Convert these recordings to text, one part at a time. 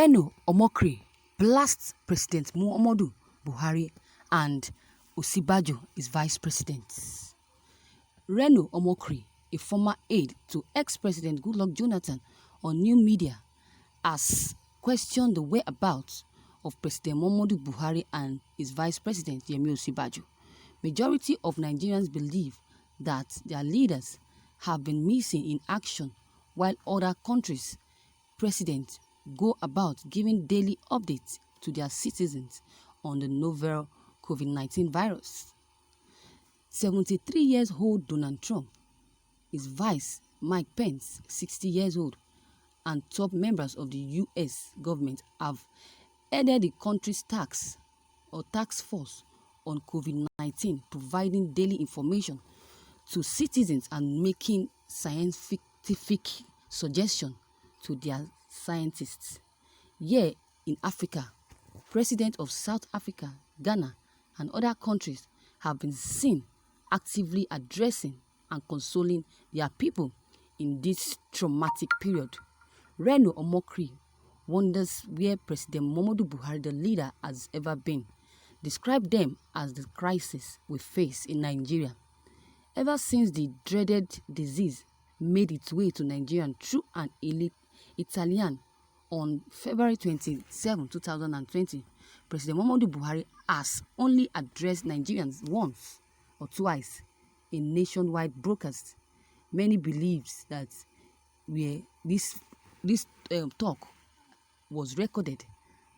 Reno Omokri blasts President Muhammadu Buhari and Osinbajo is vice president. Reno Omokri, a former aide to ex-president Goodluck Jonathan on new media, has questioned the whereabouts of President Muhammadu Buhari and his vice president Yemi Osinbajo. Majority of Nigerians believe that their leaders have been missing in action while other countries' presidents go about giving daily updates to their citizens on the novel COVID-19 virus. 73-year-old Donald Trump, his vice Mike Pence, 60 years old, and top members of the U.S. government have headed the country's task force on COVID-19, providing daily information to citizens and making scientific suggestions to their scientists. Here in Africa, presidents of South Africa, Ghana, and other countries have been seen actively addressing and consoling their people in this traumatic period. Reno Omokri wonders where President Muhammadu Buhari, the leader, has ever been. Described them as the crisis we face in Nigeria. Ever since the dreaded disease made its way to Nigeria through an elite Italian on February 27, 2020, President Muhammadu Buhari has only addressed Nigerians once or twice in nationwide broadcasts. Many believe that this talk was recorded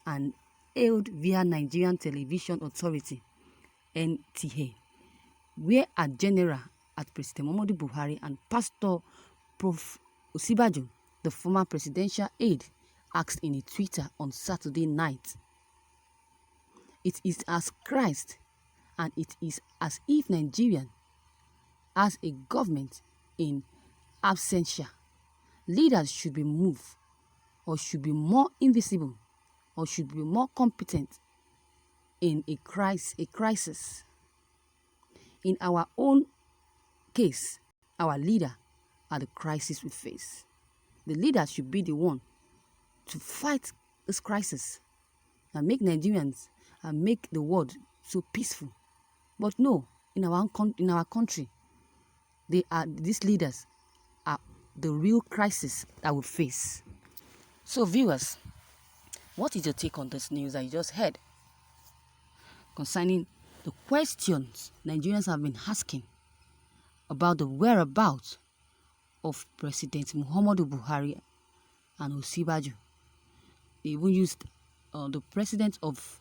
and aired via Nigerian Television Authority (NTA), where a general at President Muhammadu Buhari and Pastor Prof. Osinbajo, the former presidential aide, asked in a Twitter on Saturday night. It is as Christ, and it is as if Nigeria has a government in absentia. Leaders should be moved, or should be more invisible, or should be more competent in a crisis. In our own case, our leader are the crisis we face. The leader should be the one to fight this crisis and make Nigerians and make the world so peaceful. But no, in our country, these leaders are the real crisis that we face. So viewers, what is your take on this news that you just heard concerning the questions Nigerians have been asking about the whereabouts of President Muhammadu Buhari and Osinbajo? They even used the president of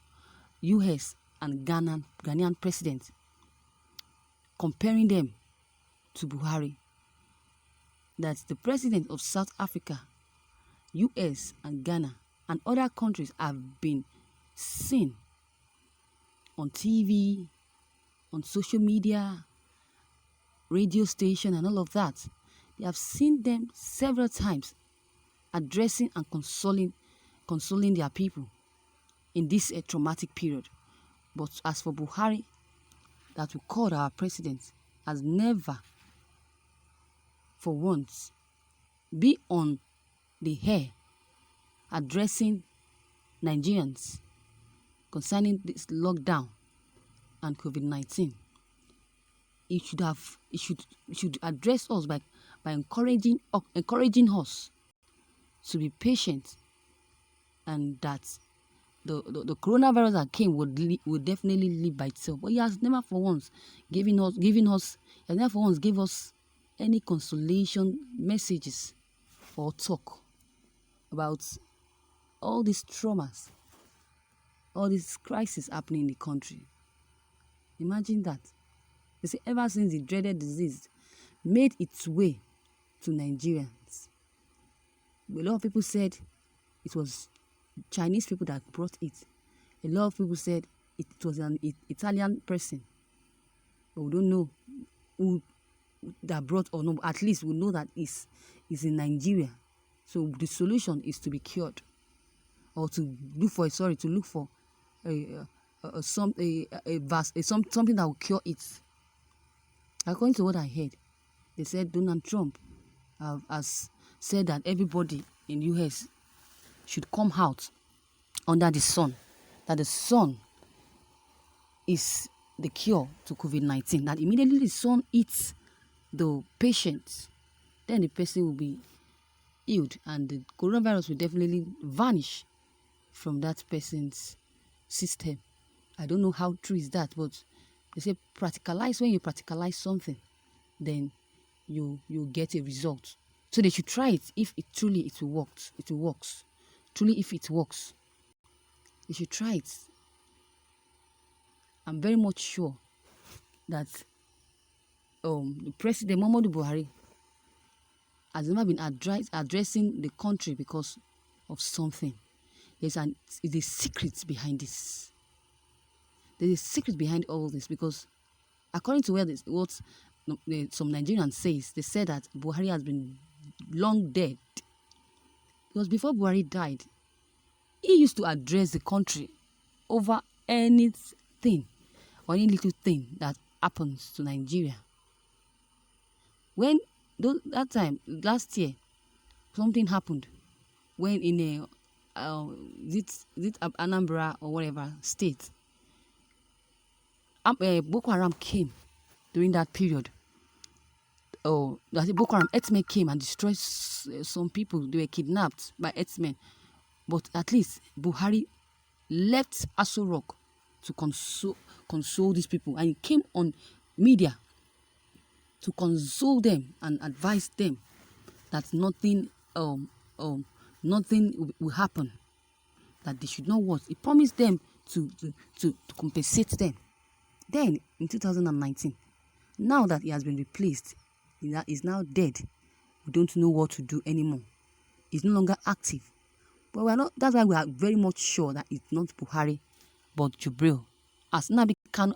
U.S. and Ghanaian president, comparing them to Buhari. That the president of South Africa, U.S. and Ghana and other countries have been seen on TV, on social media, radio station and all of that. They have seen them several times addressing and consoling their people in this traumatic period. But as for Buhari, that we called our president, has never for once be on the air addressing Nigerians concerning this lockdown and COVID-19. It should address us by encouraging us to be patient, and that the coronavirus that came would definitely live by itself. But he has never for once gave us any consolation messages or talk about all these traumas, all these crises happening in the country. Imagine that. They say ever since the dreaded disease made its way to Nigerians, a lot of people said it was Chinese people that brought it. A lot of people said it was an Italian person. But we don't know who that brought or no. At least we know that it's in Nigeria. So the solution is to be cured, or to look for something that will cure it. According to what I heard, they said Donald Trump has said that everybody in U.S. should come out under the sun, that the sun is the cure to COVID-19, that immediately the sun hits the patient, then the person will be healed and the coronavirus will definitely vanish from that person's system. I don't know how true is that, but they say practicalize. When you practicalize something, then you get a result. So they should try it. If it truly works. Truly, if it works, they should try it. I'm very much sure that the President Muhammadu Buhari has never been addressing the country because of something. There's a secret behind this. There's a secret behind all this, because according to what some Nigerians says, they said that Buhari has been long dead. Because before Buhari died, he used to address the country over anything or any little thing that happens to Nigeria. When that time last year, something happened when in Anambra or whatever state, Boko Haram came during that period. Boko Haram herdsmen came and destroyed some people. They were kidnapped by herdsmen. But at least Buhari left Aso Rock to console these people, and he came on media to console them and advise them that nothing will happen, that they should not watch. He promised them to compensate them. Then in 2019, now that he has been replaced, he is now dead. We don't know what to do anymore. He's no longer active. But we are not. That's why we are very much sure that it's not Buhari, but Jubril. As Nnamdi Kanu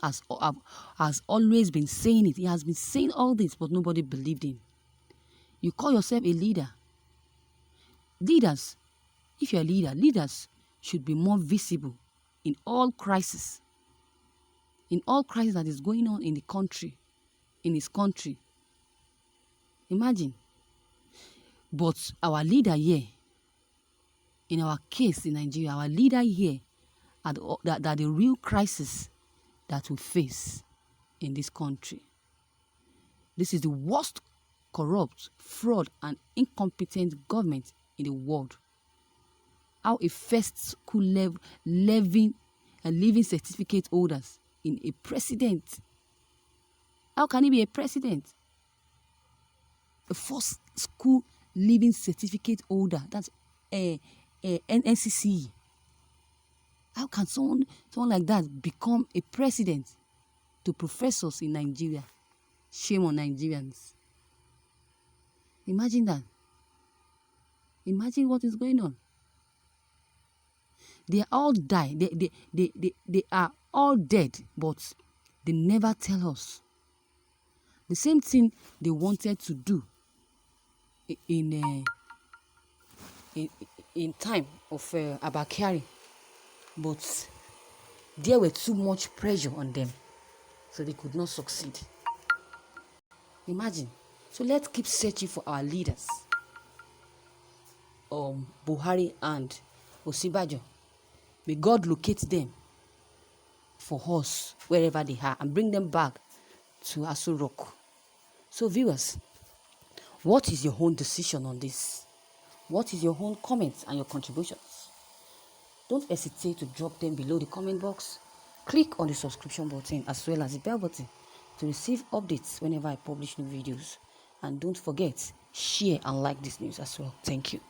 has always been saying it. He has been saying all this, but nobody believed him. You call yourself a leader. Leaders, if you're a leader, leaders should be more visible in all crises. In all crisis that is going on in the country, in his country. Imagine. But our leader here, in our case in Nigeria, our leader here are the real crisis that we face in this country. This is the worst corrupt, fraud, and incompetent government in the world. How a first school living certificate holders in a president. How can he be a president? A first school living certificate holder. That's a NCC. How can someone like that become a president to professors in Nigeria? Shame on Nigerians. Imagine that. Imagine what is going on. They all die. They are all dead, but they never tell us. The same thing they wanted to do in time of Abakari, but there were too much pressure on them, so they could not succeed. Imagine. So let's keep searching for our leaders, Buhari and Osinbajo. May God locate them for us wherever they are and bring them back to Aso Rock. So viewers, what is your own decision on this? What is your own comments and your contributions? Don't hesitate to drop them below the comment box. Click on the subscription button as well as the bell button to receive updates whenever I publish new videos. And don't forget, share and like this news as well. Thank you.